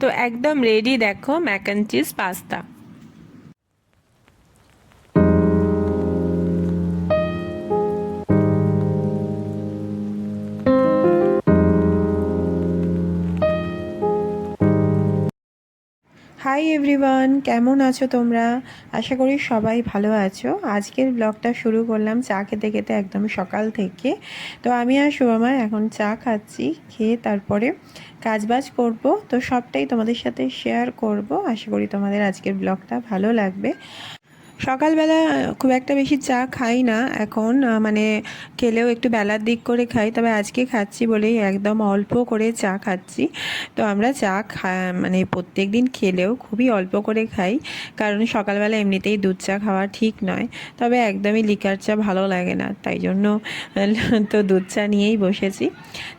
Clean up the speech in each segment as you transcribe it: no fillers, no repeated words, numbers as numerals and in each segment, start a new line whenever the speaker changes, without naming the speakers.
তো একদম রেডি দেখো Mac and cheese pasta. Hi everyone, কেমন আছো তোমরা? আশা করি সবাই ভালো আছো। আজকের ব্লগটা শুরু করলাম চা খেতে খেতে একদম সকাল থেকে। তো আমি আর শুভমা এখন চা খাচ্ছি, খেয়ে তারপরে কাজবাজ করব। তো সবটাই তোমাদের সাথে শেয়ার করব। আশা করি তোমাদের আজকের ব্লগটা ভালো লাগবে। সকালবেলা খুব একটা বেশি চা খাই না এখন, মানে খেলেও একটু বেলার দিক করে খাই। তবে আজকে খাচ্ছি বলেই একদম অল্প করে চা খাচ্ছি। তো আমরা চা মানে প্রত্যেক দিন খেলেও খুবই অল্প করে খাই, কারণ সকালবেলা এমনিতেই দুধ চা খাওয়া ঠিক নয়। তবে একদমই লিকার চা ভালো লাগে না, তাই জন্য তো দুধ চা নিয়েই বসেছি।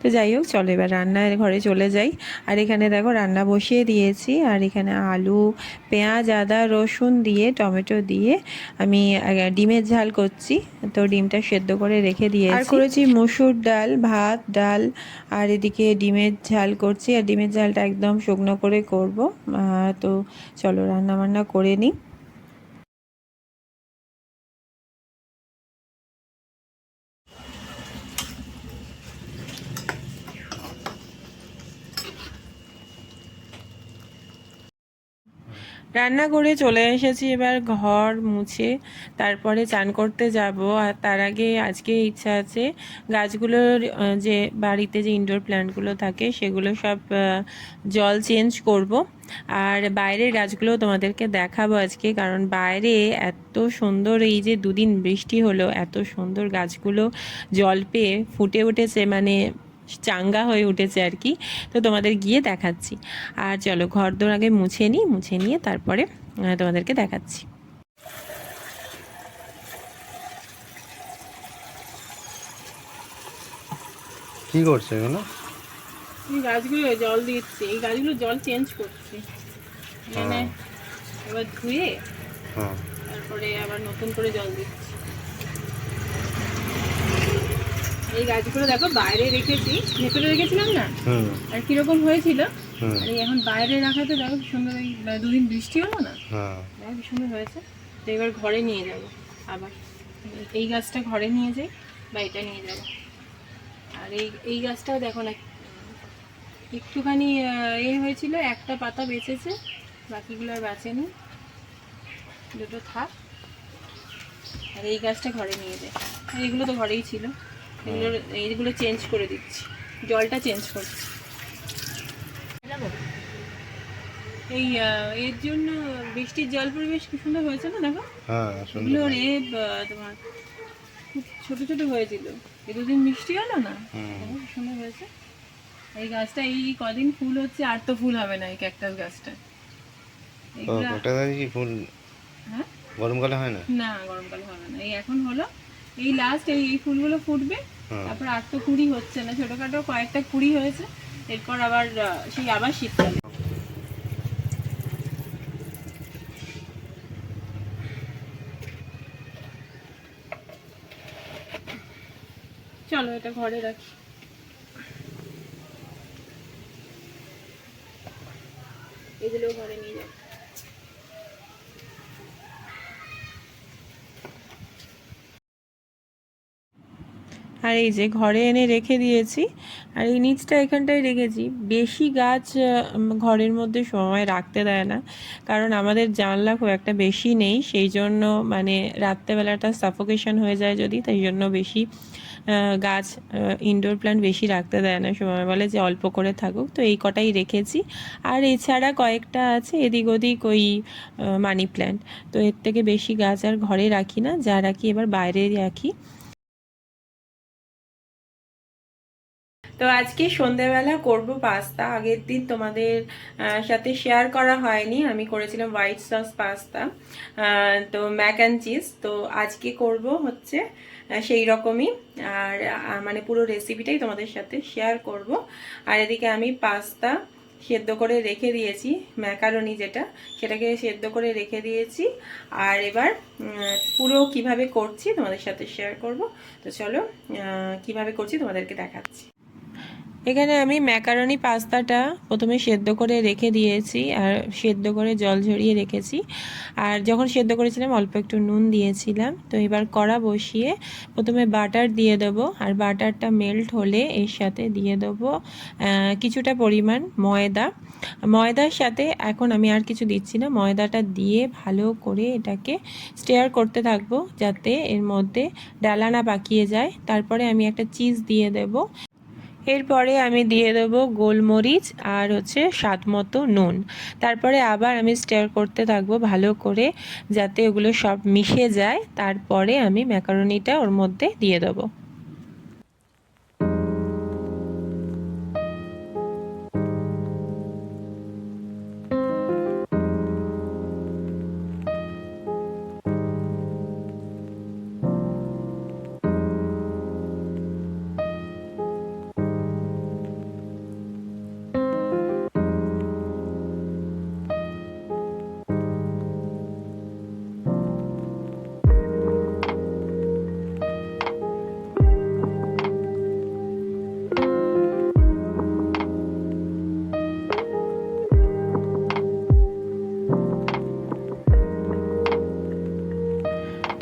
তো যাই হোক, চলো এবার রান্নার ঘরে চলে যাই। আর এখানে দেখো রান্না বসিয়ে দিয়েছি, আর এখানে আলু, পেঁয়াজ, আদা, রসুন দিয়ে, টমেটো দিয়ে আমি ডিমের ঝাল করছি। তো ডিমটা সেদ্ধ করে রেখে দিয়েছি, আর করেছি মসুর ডাল, ভাত, ডাল, আর এদিকে ডিমের ঝাল করছি। আর ডিমের ঝালটা একদম শুকনো করে করব। তো চলো রান্না বান্না করে নিই। রান্না করে চলে এসেছি, এবার ঘর মুছে তারপরে চান করতে যাব। আর তার আগে আজকে ইচ্ছা আছে গাছগুলোর, যে বাড়িতে যে ইনডোর প্ল্যান্টগুলো থাকে সেগুলো সব জল চেঞ্জ করব। আর বাইরের গাছগুলো তোমাদেরকে দেখাবো আজকে, কারণ বাইরে এত সুন্দর, এই যে দুদিন বৃষ্টি হলো, এত সুন্দর গাছগুলো জল পেয়ে ফুটে উঠেছে, মানে চাঙ্গা হয়ে উঠেছে আর কি। তো তোমাদের গিয়ে দেখাচ্ছি। আর চলো ঘরদোর আগে মুছে নিই, মুছে নিয়ে তারপরে তোমাদেরকে দেখাচ্ছি।
কি করছে এগুলো?
এই গাছগুলো জল দিচ্ছি, এই গাছগুলো জল চেঞ্জ করছি, মানে
হ্যাঁ
এবার ধুয়ে
হ্যাঁ।
তারপরে আবার নতুন করে জল দিচ্ছি। এই গাছগুলো দেখো বাইরে রেখেছি, ভেতরে রেখেছিলাম না,
হুম
আর কিরকম হয়েছিল।
হুম।
আর এই এখন বাইরে রাখাতে দেখো কি সুন্দর, এই দুদিন বৃষ্টি হলো না,
হ্যাঁ
দেখো কি সুন্দর হয়েছে। তো এবার ঘরে নিয়ে যাব, আবার এই গাছটা ঘরে নিয়ে যাই বা এটা নিয়ে যাব। আর এই এই গাছটাও দেখো না, একটুখানি হয়েছিল, একটা পাতা বেঁচেছে, বাকিগুলো আর বাঁচেনি, দুটো থাক। আর এই গাছটা ঘরে নিয়ে যায়, আর এইগুলো তো ঘরেই ছিল, এইগুলো চেঞ্জ করে দিচ্ছি, জলটা চেঞ্জ করছি। এই এর জন্য বৃষ্টির জল পরিবেশ কি সুন্দর হয়েছে না, দেখো
হ্যাঁ সুন্দর।
এগুলোর তোমার খুব ছোট ছোট হয়েছিল, এই দুদিন বৃষ্টি হলো না, দেখো কি সুন্দর হয়েছে। এই গাছটা এই কদিন ফুল হচ্ছে, আর তো ফুল হবে না এই ক্যাকটাস গাছটা। এগুলা
কি ফুল
হ্যাঁ,
গরমকালে হয় না?
না গরমকালে হবে না, এই এখন হলো, এই লাস্ট এই এই ফুলগুলো ফুটবে। তারপর আর তো কুড়ি হচ্ছে না, ছোটখাটো কয়েকটা কুড়ি হয়েছে, এরপর আবার সেই আবার শীতকালে। চলো এটা ঘরে রাখি। এগুলো ঘরে নিয়ে যাবো। আর এই যে ঘরে এনে রেখে দিয়েছি, আর এই নিচটা এখানটায় রেখেছি। বেশি গাছ ঘরের মধ্যে সময় রাখতে দেয় না, কারণ আমাদের জানলা খুব একটা বেশি নেই, সেই জন্য মানে রাত্রেবেলাটা সাফোকেশন হয়ে যায় যদি, তাই জন্য বেশি গাছ, ইনডোর প্ল্যান্ট বেশি রাখতে দেয় না, সময় বলে যে অল্প করে থাকুক। তো এই কটাই রেখেছি। আর এছাড়া কয়েকটা আছে এদিক ওদিক, ওই মানি প্ল্যান্ট। তো এর থেকে বেশি গাছ আর ঘরে রাখি না, যা রাখি এবার বাইরে রাখি। তো আজকে সন্ধেবেলা করব পাস্তা। আগের দিন তোমাদের সাথে শেয়ার করা হয়নি, আমি করেছিলাম হোয়াইট সস পাস্তা, তো ম্যাক অ্যান্ড চিজ। তো আজকে করব হচ্ছে সেই রকমই, আর মানে পুরো রেসিপিটাই তোমাদের সাথে শেয়ার করব। আর এদিকে আমি পাস্তা সেদ্ধ করে রেখে দিয়েছি, ম্যাকারনি যেটা, সেটাকে সেদ্ধ করে রেখে দিয়েছি। আর এবার পুরো কিভাবে করছি তোমাদের সাথে শেয়ার করব। তো চলো কিভাবে করছি তোমাদেরকে দেখাচ্ছি। এখানে আমি ম্যাকারনি পাস্তাটা প্রথমে সেদ্ধ করে রেখে দিয়েছি, আর সেদ্ধ করে জল ঝরিয়ে রেখেছি। আর যখন সেদ্ধ করেছিলাম অল্প একটু নুন দিয়েছিলাম। তো এবার কড়া বসিয়ে প্রথমে বাটার দিয়ে দেবো, আর বাটারটা মেল্ট হলে এর সাথে দিয়ে দেবো কিছুটা পরিমাণ ময়দার সাথে এখন আমি আর কিছু দিচ্ছি না। ময়দাটা দিয়ে ভালো করে এটাকে স্টেয়ার করতে থাকবো যাতে এর মধ্যে ডালা না পাকিয়ে যায়। তারপরে আমি একটা চিজ দিয়ে দেবো। এরপরে আমি দিয়ে দেবো গোলমরিচ আর স্বাদ মতো নুন। তারপরে আবার আমি স্টির করতে থাকবো ভালো করে যাতে ওগুলো সব মিশে যায়। তারপরে আমি ম্যাকারনিটা ওর মধ্যে দিয়ে দেবো।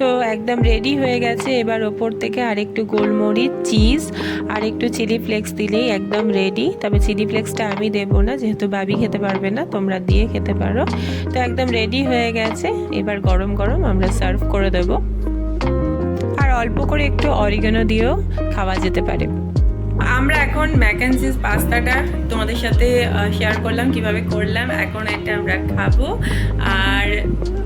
তো একদম রেডি হয়ে গেছে। এবার ওপর থেকে আরেকটু গোলমরিচ, চিজ আর একটু চিলি ফ্লেক্স দিলেই একদম রেডি। তবে চিলি ফ্লেক্সটা আমি দেবো না, যেহেতু বাবি খেতে পারবে না, তোমরা দিয়ে খেতে পারো। তো একদম রেডি হয়ে গেছে। এবার গরম গরম আমরা সার্ভ করে দেবো। আর অল্প করে একটু অরিগানো দিয়েও খাওয়া যেতে পারে। আমরা এখন ম্যাক অ্যান্ড চিজ পাস্তাটা তোমাদের সাথে শেয়ার করলাম কিভাবে করলাম। এখন এটা আমরা খাবো আর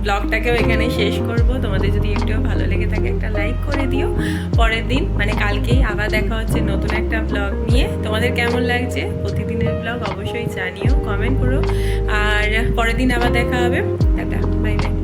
ব্লগটাকেও এখানে শেষ করব। তোমাদের যদি একটু ভালো লেগে থাকে একটা লাইক করে দিও। পরের দিন মানে কালকেই আবার দেখা হচ্ছে নতুন একটা ব্লগ নিয়ে। তোমাদের কেমন লাগছে প্রতিদিনের ব্লগ অবশ্যই জানিও, কমেন্ট করো। আর পরের দিন আবার দেখা হবে। Tata, bye bye.